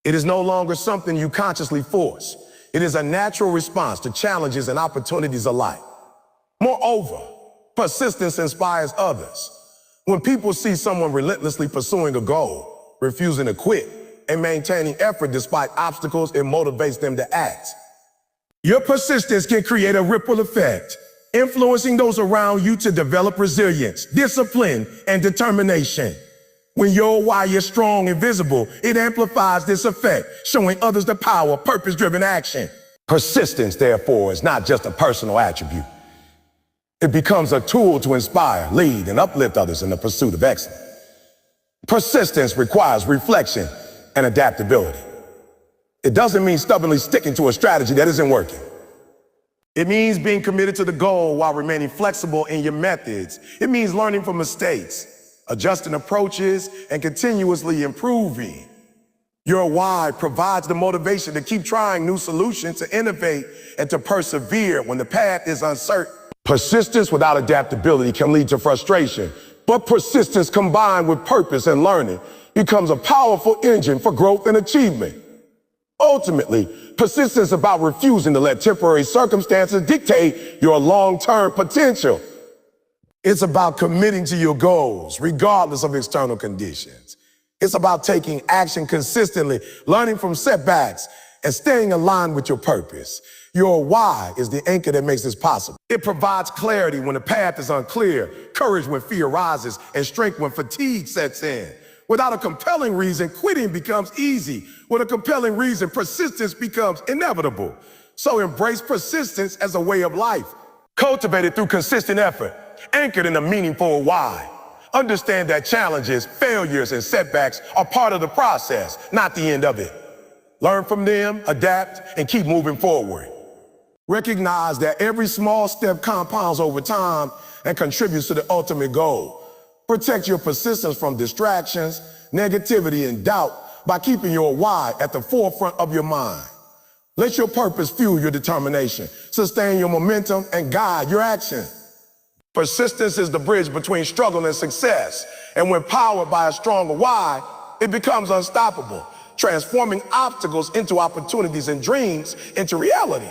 It is no longer something you consciously force. It is a natural response to challenges and opportunities alike. Moreover, persistence inspires others. When people see someone relentlessly pursuing a goal, refusing to quit, and maintaining effort despite obstacles, it motivates them to act. Your persistence can create a ripple effect, influencing those around you to develop resilience, discipline, and determination. When your why is strong and visible, it amplifies this effect, showing others the power of purpose-driven action. Persistence, therefore, is not just a personal attribute. It becomes a tool to inspire, lead, and uplift others in the pursuit of excellence. Persistence requires reflection and adaptability. It doesn't mean stubbornly sticking to a strategy that isn't working. It means being committed to the goal while remaining flexible in your methods. It means learning from mistakes, adjusting approaches, and continuously improving. Your why provides the motivation to keep trying new solutions, to innovate, and to persevere when the path is uncertain. Persistence without adaptability can lead to frustration, but persistence combined with purpose and learning becomes a powerful engine for growth and achievement. Ultimately, persistence is about refusing to let temporary circumstances dictate your long-term potential. It's about committing to your goals, regardless of external conditions. It's about taking action consistently, learning from setbacks, and staying aligned with your purpose. Your why is the anchor that makes this possible. It provides clarity when the path is unclear, courage when fear rises, and strength when fatigue sets in. Without a compelling reason, quitting becomes easy. With a compelling reason, persistence becomes inevitable. So embrace persistence as a way of life, cultivated through consistent effort, anchored in a meaningful why. Understand that challenges, failures, and setbacks are part of the process, not the end of it. Learn from them, adapt, and keep moving forward. Recognize that every small step compounds over time and contributes to the ultimate goal. Protect your persistence from distractions, negativity, and doubt by keeping your why at the forefront of your mind. Let your purpose fuel your determination, sustain your momentum, and guide your action. Persistence is the bridge between struggle and success, and when powered by a stronger why, it becomes unstoppable, transforming obstacles into opportunities and dreams into reality.